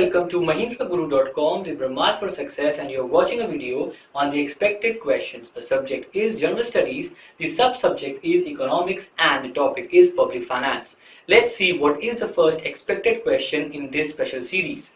welcome to MahendraGuru.com, the Brahmas for Success, and you're watching a video on the expected questions. The subject is General Studies, the sub-subject is Economics, and the topic is Public Finance. Let's see what is the first expected question in this special series.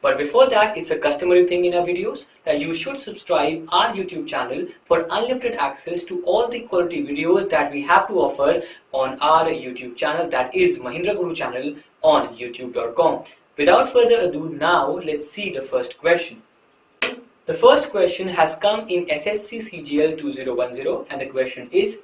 But before that, it's a customary thing in our videos that you should subscribe our YouTube channel for unlimited access to all the quality videos that we have to offer on our YouTube channel, that is Mahendra Guru channel on youtube.com. Without further ado, now let's see the first question. The first question has come in SSC CGL 2010 and the question is,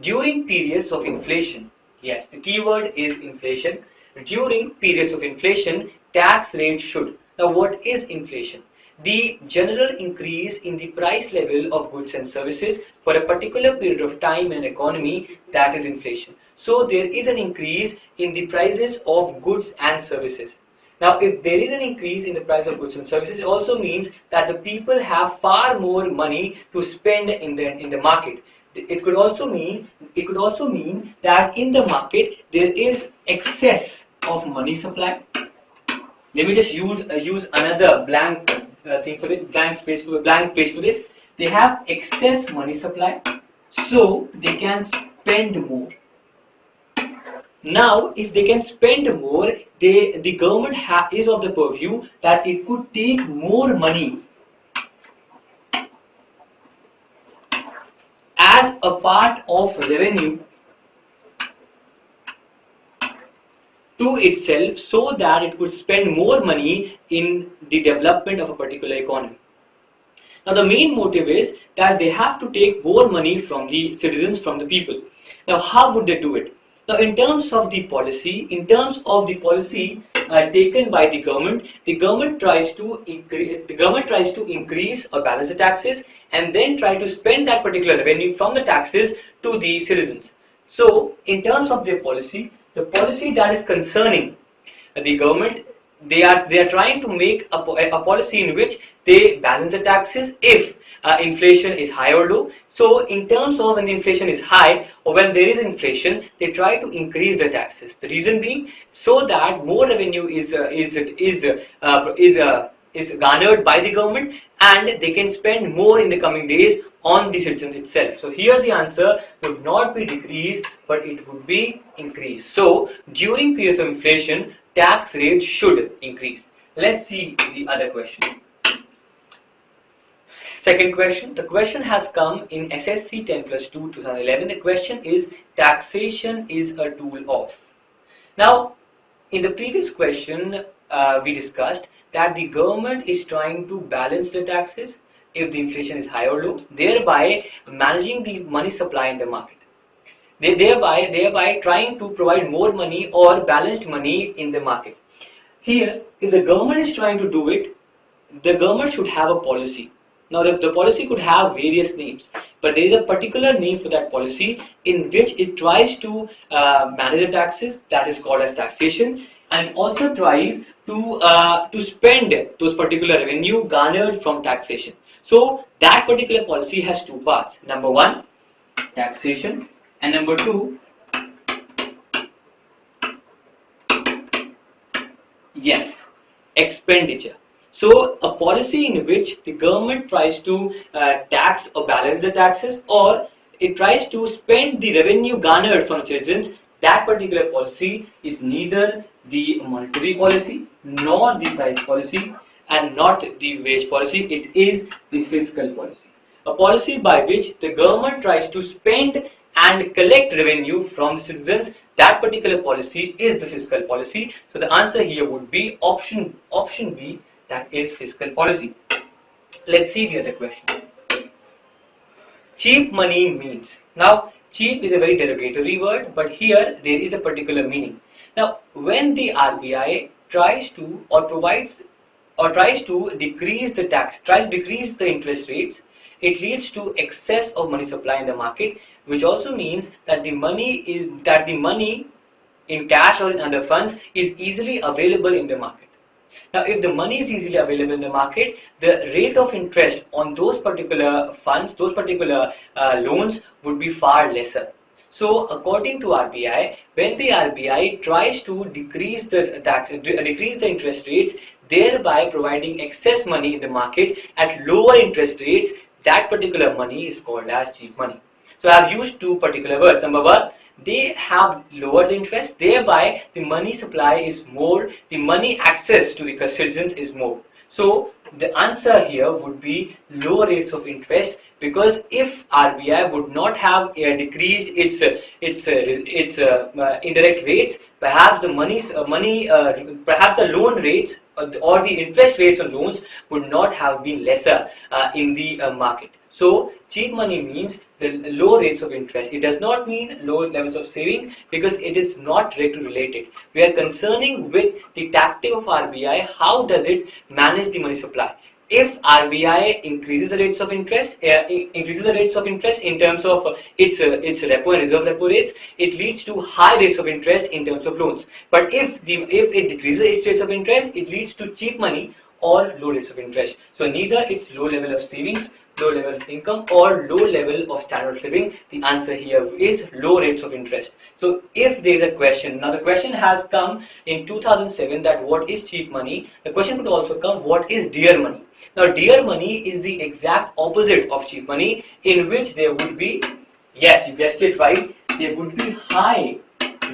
during periods of inflation, yes, the keyword is inflation, during periods of inflation, tax rate should. Now what is inflation? The general increase in the price level of goods and services for a particular period of time in an economy, that is inflation. So there is an increase in the prices of goods and services. Now if there is an increase in the price of goods and services, it also means that the people have far more money to spend in the market. It could also mean that in the market there is excess of money supply. Let me just use another blank thing for this, blank page for this. They have excess money supply, so they can spend more. Now, if they can spend more, the government is of the purview that it could take more money as a part of revenue to itself, so that it could spend more money in the development of a particular economy. Now the main motive is that they have to take more money from the citizens, from the people. Now how would they do it? Now in terms of the policy taken by the government tries to increase or balance the taxes and then try to spend that particular revenue from the taxes to the citizens. So in terms of their policy, the policy that is concerning the government, they are trying to make a policy in which they balance the taxes if inflation is high or low. So in terms of when the inflation is high or when there is inflation, they try to increase the taxes. The reason being so that more revenue is garnered by the government and they can spend more in the coming days on the citizens itself. So here the answer would not be decrease, but it would be increase. So during periods of inflation, tax rate should increase. Let's see the other question. Second question. The question has come in SSC 10+2 2011. The question is, taxation is a tool of. Now in the previous question we discussed that the government is trying to balance the taxes if the inflation is high or low, thereby managing the money supply in the market. Thereby trying to provide more money or balanced money in the market. Here, if the government is trying to do it, the government should have a policy. Now the policy could have various names, but there is a particular name for that policy in which it tries to manage the taxes, that is called as taxation, and also tries to spend those particular revenue garnered from taxation. So that particular policy has two parts. Number one, taxation, and number two, yes, expenditure. So a policy in which the government tries to tax or balance the taxes, or it tries to spend the revenue garnered from citizens, that particular policy is neither the monetary policy nor the price policy and not the wage policy. It is the fiscal policy, a policy by which the government tries to spend and collect revenue from citizens. That particular policy is the fiscal policy. So the answer here would be option B, that is fiscal policy. Let's see the other question. Cheap money means. Now cheap is a very derogatory word, but here there is a particular meaning. Now when the RBI tries to decrease the tax, tries to decrease the interest rates, it leads to excess of money supply in the market, which also means that the money in cash or in other funds is easily available in the market. Now if the money is easily available in the market, the rate of interest on those particular funds, those particular loans would be far lesser. So according to RBI, when the RBI tries to decrease the interest rates, thereby providing excess money in the market at lower interest rates, that particular money is called as cheap money. So I have used two particular words. Number one, they have lowered the interest, thereby the money supply is more, the money access to the citizens is more. So the answer here would be low rates of interest, because if RBI would not have decreased its indirect rates, perhaps perhaps the loan rates or the interest rates on loans would not have been lesser in the market. So cheap money means the low rates of interest. It does not mean low levels of saving, because it is not directly related. We are concerning with the tactic of RBI. How does it manage the money supply? If RBI increases the rates of interest, in terms of its repo and reserve repo rates, it leads to high rates of interest in terms of loans. But if it decreases its rates of interest, it leads to cheap money or low rates of interest. So neither its low level of savings, low level of income, or low level of standard of living. The answer here is low rates of interest. So if there is a question, now the question has come in 2007 that what is cheap money, the question could also come what is dear money. Now dear money is the exact opposite of cheap money, in which there would be, yes, you guessed it right, there would be high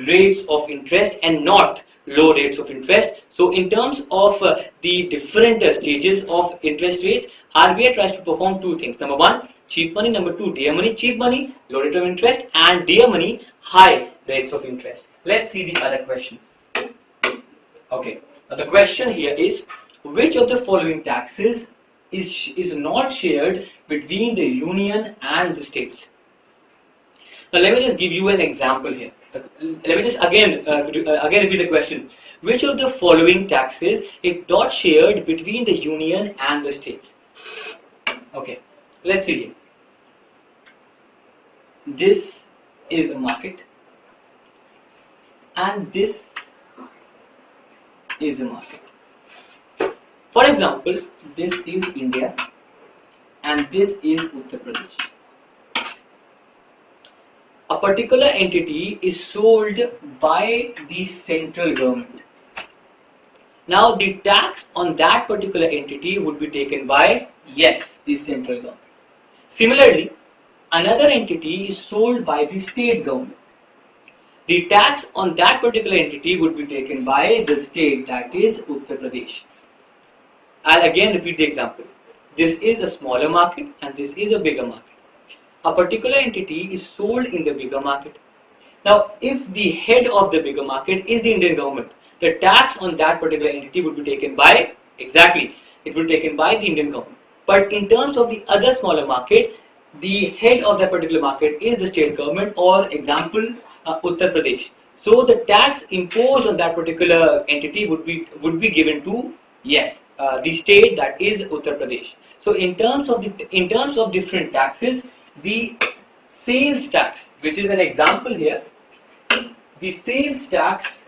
rates of interest and not low rates of interest. So in terms of the different stages of interest rates, RBI tries to perform two things. Number one, cheap money. Number two, dear money. Cheap money, low rate of interest, and dear money, high rates of interest. Let's see the other question. Okay, now the question here is, which of the following taxes is not shared between the union and the states? Now let me just give you an example here. Let me just again repeat the question. Which of the following taxes is not shared between the union and the states? Okay, let's see here. This is a market, and this is a market. For example, this is India and this is Uttar Pradesh. A particular entity is sold by the central government. Now the tax on that particular entity would be taken by, yes, the central government. Similarly, another entity is sold by the state government. The tax on that particular entity would be taken by the state, that is Uttar Pradesh. I'll again repeat the example. This is a smaller market and this is a bigger market. A particular entity is sold in the bigger market. Now, if the head of the bigger market is the Indian government, the tax on that particular entity would be taken by, exactly, it would be taken by the Indian government. But in terms of the other smaller market, the head of that particular market is the state government, or example, Uttar Pradesh. So the tax imposed on that particular entity would be given to, yes, the state, that is Uttar Pradesh. So in terms of different taxes, the sales tax, which is an example here, the sales tax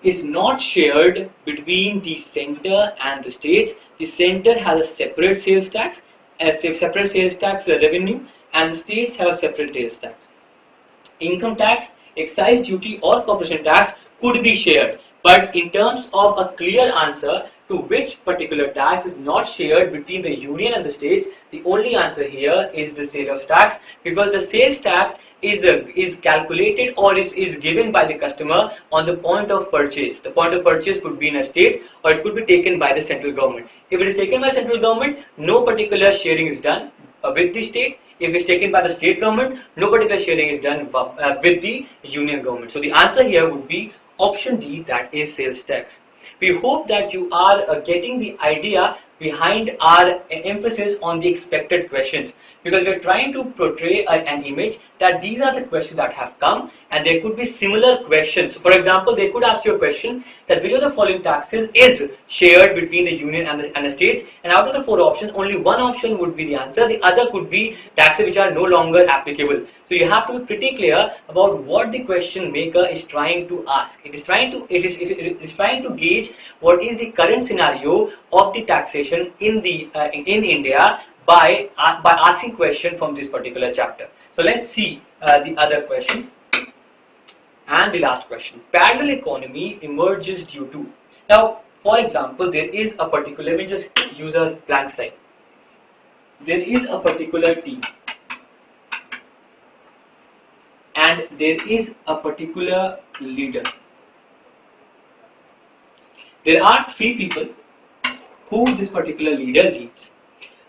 is not shared between the center and the states. The center has a separate sales tax, revenue, and the states have a separate sales tax. Income tax, excise duty, or corporation tax could be shared, but in terms of a clear answer to which particular tax is not shared between the union and the states, the only answer here is the sales tax, because the sales tax is calculated or is given by the customer on the point of purchase. The point of purchase could be in a state, or it could be taken by the central government. If it is taken by central government, no particular sharing is done with the state. If it's taken by the state government, no particular sharing is done with the union government. So the answer here would be option D, that is sales tax. We hope that you are getting the idea behind our emphasis on the expected questions, because we are trying to portray an image that these are the questions that have come, and there could be similar questions. For example, they could ask you a question that which of the following taxes is shared between the union and the states, and out of the four options, only one option would be the answer. The other could be taxes which are no longer applicable. So you have to be pretty clear about what the question maker is trying to ask. It is trying to gauge what is the current scenario of the taxation in India by asking question from this particular chapter. So let's see the other question and the last question. Parallel economy emerges due to. Now, for example, there is a particular, let me just use a blank slide. There is a particular team and there is a particular leader. There are three people who this particular leader leads.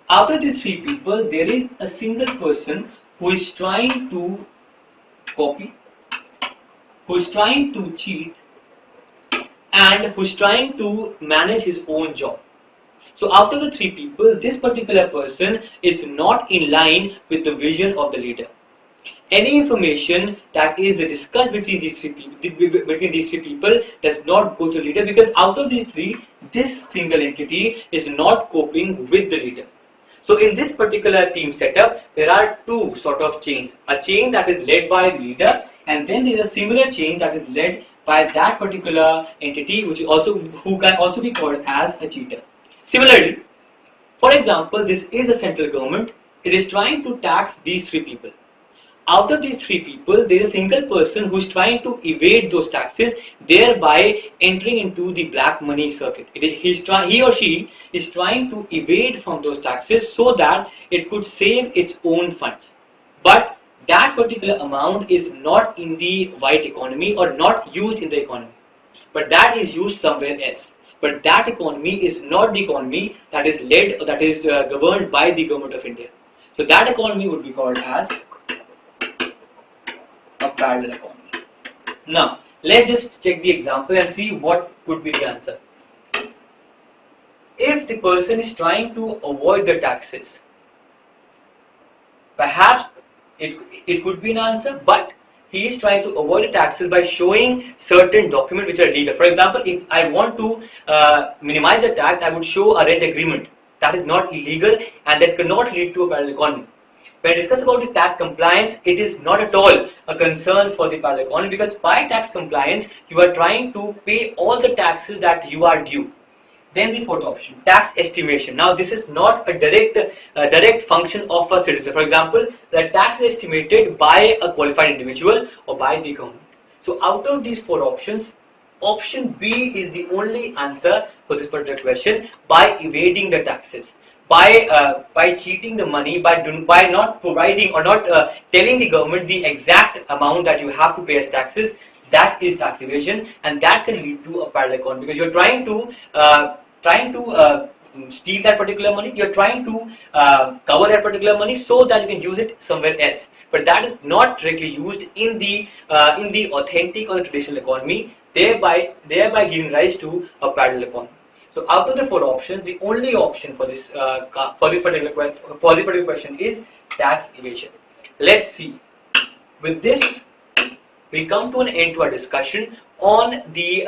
After these three people, there is a single person who is trying to copy, who is trying to cheat, and who is trying to manage his own job. So after the three people, this particular person is not in line with the vision of the leader. Any information that is discussed between these three people does not go to the leader, because out of these three, this single entity is not coping with the leader. So in this particular team setup, there are two sort of chains. A chain that is led by the leader, and then there is a similar chain that is led by that particular entity, who can also be called as a cheater. Similarly, for example, this is a central government. It is trying to tax these three people. Out of these three people, there is a single person who is trying to evade those taxes, thereby entering into the black money circuit. He or she is trying to evade from those taxes so that it could save its own funds. But that particular amount is not in the white economy or not used in the economy, but that is used somewhere else. But that economy is not the economy that is led or that is governed by the government of India. So that economy would be called as a parallel economy. Now, let's just check the example and see what could be the answer. If the person is trying to avoid the taxes, perhaps it could be an answer, but he is trying to avoid the taxes by showing certain documents which are illegal. For example, if I want to minimize the tax, I would show a rent agreement. That is not illegal and that cannot lead to a parallel economy. When I discuss about the tax compliance, it is not at all a concern for the parallel economy, because by tax compliance, you are trying to pay all the taxes that you are due. Then the fourth option, tax estimation. Now this is not a direct function of a citizen. For example, the tax is estimated by a qualified individual or by the government. So out of these four options, option B is the only answer for this particular question, by evading the taxes. By cheating the money, by not providing or not telling the government the exact amount that you have to pay as taxes, that is tax evasion, and that can lead to a parallel economy, because you're trying to steal that particular money, you're trying to cover that particular money so that you can use it somewhere else, but that is not directly used in the authentic or the traditional economy, thereby giving rise to a parallel economy. So out of the four options, the only option for this particular question is tax evasion. Let's see. With this, we come to an end to our discussion on the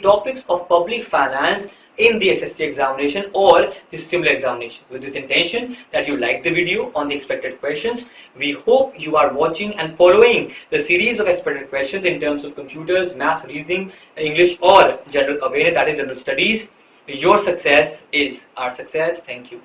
topics of public finance in the SSC examination or the similar examinations. With this intention that you like the video on the expected questions, we hope you are watching and following the series of expected questions in terms of computers, maths, reasoning, English, or general awareness, that is general studies. Your success is our success. Thank you.